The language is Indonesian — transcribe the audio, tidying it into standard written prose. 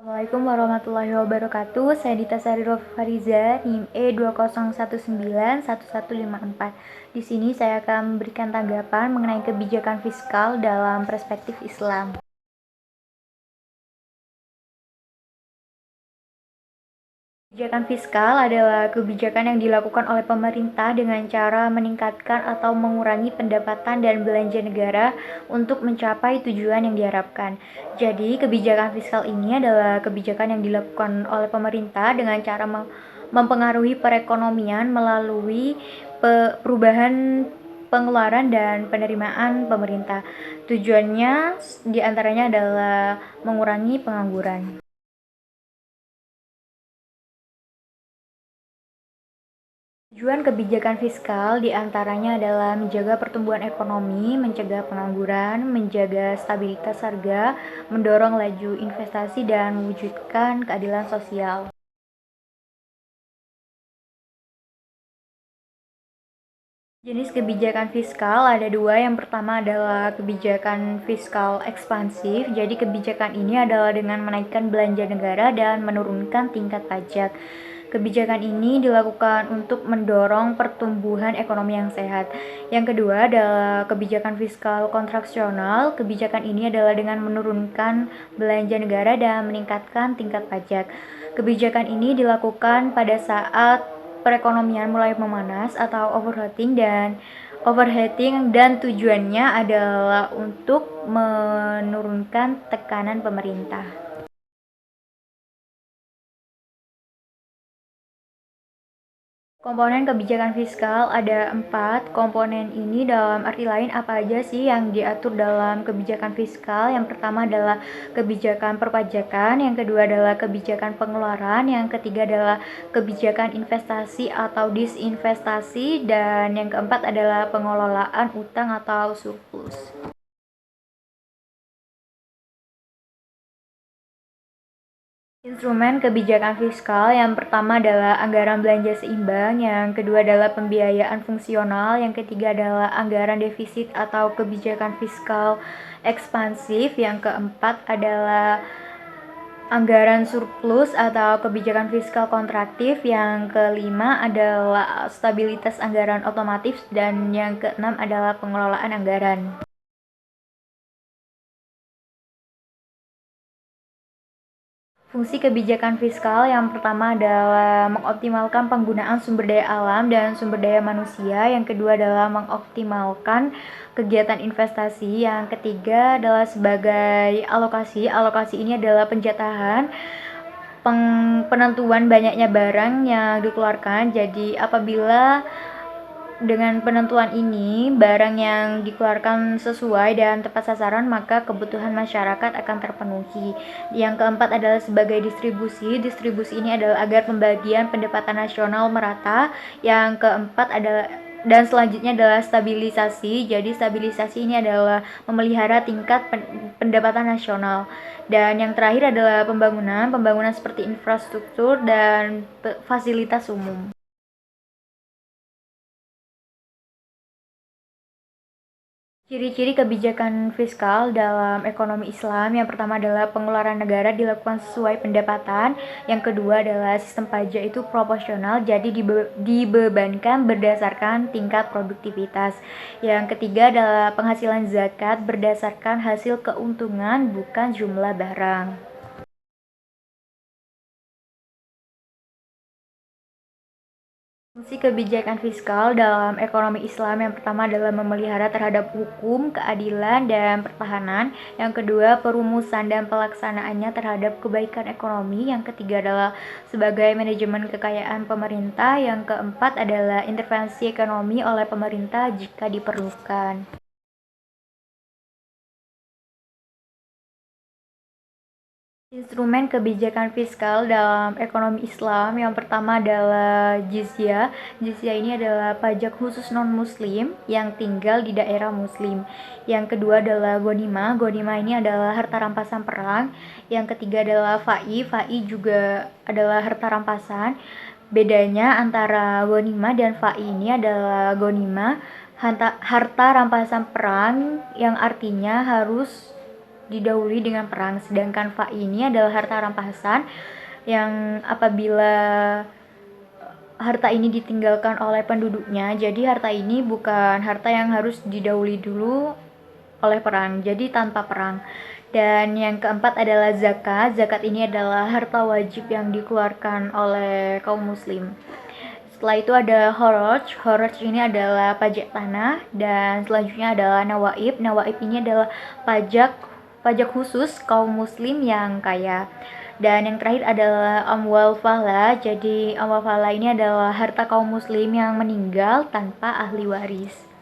Assalamualaikum warahmatullahi wabarakatuh. Saya Dita Sari Fariza, NIM E20191114. Di sini saya akan memberikan tanggapan mengenai kebijakan fiskal dalam perspektif Islam. Kebijakan fiskal adalah kebijakan yang dilakukan oleh pemerintah dengan cara meningkatkan atau mengurangi pendapatan dan belanja negara untuk mencapai tujuan yang diharapkan. Jadi, kebijakan fiskal ini adalah kebijakan yang dilakukan oleh pemerintah dengan cara mempengaruhi perekonomian melalui perubahan pengeluaran dan penerimaan pemerintah. Tujuannya diantaranya adalah mengurangi pengangguran. Tujuan kebijakan fiskal diantaranya adalah menjaga pertumbuhan ekonomi, mencegah pengangguran, menjaga stabilitas harga, mendorong laju investasi, dan mewujudkan keadilan sosial. Jenis kebijakan fiskal ada dua. Yang pertama adalah kebijakan fiskal ekspansif. Jadi kebijakan ini adalah dengan menaikkan belanja negara dan menurunkan tingkat pajak. Kebijakan ini dilakukan untuk mendorong pertumbuhan ekonomi yang sehat. Yang kedua adalah kebijakan fiskal kontraksional. Kebijakan ini adalah dengan menurunkan belanja negara dan meningkatkan tingkat pajak. Kebijakan ini dilakukan pada saat perekonomian mulai memanas atau overheating dan tujuannya adalah untuk menurunkan tekanan pemerintah. Komponen kebijakan fiskal ada 4. Komponen ini dalam arti lain apa aja sih yang diatur dalam kebijakan fiskal? Yang pertama adalah kebijakan perpajakan, yang kedua adalah kebijakan pengeluaran, yang ketiga adalah kebijakan investasi atau disinvestasi, dan yang keempat adalah pengelolaan utang atau surplus. Instrumen kebijakan fiskal yang pertama adalah anggaran belanja seimbang, yang kedua adalah pembiayaan fungsional, yang ketiga adalah anggaran defisit atau kebijakan fiskal ekspansif, yang keempat adalah anggaran surplus atau kebijakan fiskal kontraktif, yang kelima adalah stabilitas anggaran otomatis, dan yang keenam adalah pengelolaan anggaran. Fungsi kebijakan fiskal yang pertama adalah mengoptimalkan penggunaan sumber daya alam dan sumber daya manusia. Yang kedua adalah mengoptimalkan kegiatan investasi. Yang ketiga adalah sebagai alokasi. Alokasi ini adalah penjatahan penentuan banyaknya barang yang dikeluarkan. Jadi apabila dengan penentuan ini, barang yang dikeluarkan sesuai dan tepat sasaran, maka kebutuhan masyarakat akan terpenuhi. Yang keempat adalah sebagai distribusi. Distribusi ini adalah agar pembagian pendapatan nasional merata. Yang keempat adalah dan selanjutnya adalah stabilisasi. Jadi stabilisasi ini adalah memelihara tingkat pendapatan nasional. Dan yang terakhir adalah pembangunan seperti infrastruktur dan fasilitas umum. Ciri-ciri kebijakan fiskal dalam ekonomi Islam yang pertama adalah pengeluaran negara dilakukan sesuai pendapatan, yang kedua adalah sistem pajak itu proporsional, jadi dibebankan berdasarkan tingkat produktivitas, yang ketiga adalah penghasilan zakat berdasarkan hasil keuntungan bukan jumlah barang. Fungsi kebijakan fiskal dalam ekonomi Islam yang pertama adalah memelihara terhadap hukum, keadilan, dan pertahanan. Yang kedua, perumusan dan pelaksanaannya terhadap kebaikan ekonomi. Yang ketiga adalah sebagai manajemen kekayaan pemerintah. Yang keempat adalah intervensi ekonomi oleh pemerintah jika diperlukan. Instrumen kebijakan fiskal dalam ekonomi Islam yang pertama adalah jizyah. Jizyah ini adalah pajak khusus non-muslim yang tinggal di daerah muslim. Yang kedua adalah ghanimah. Ghanimah ini adalah harta rampasan perang. Yang ketiga adalah fai. Fai juga adalah harta rampasan. Bedanya antara ghanimah dan fai ini adalah ghanimah harta rampasan perang yang artinya harus didahului dengan perang. Sedangkan fa ini adalah harta rampasan yang apabila harta ini ditinggalkan oleh penduduknya, jadi harta ini bukan harta yang harus didahului dulu oleh perang, jadi tanpa perang. Dan yang keempat adalah zakat. Zakat ini adalah harta wajib yang dikeluarkan oleh kaum muslim. Setelah itu ada kharaj. Kharaj ini adalah pajak tanah. Dan selanjutnya adalah nawaib. Nawaib ini adalah pajak khusus kaum muslim yang kaya. Dan yang terakhir adalah amwal fala. Jadi amwal fala ini adalah harta kaum muslim yang meninggal tanpa ahli waris.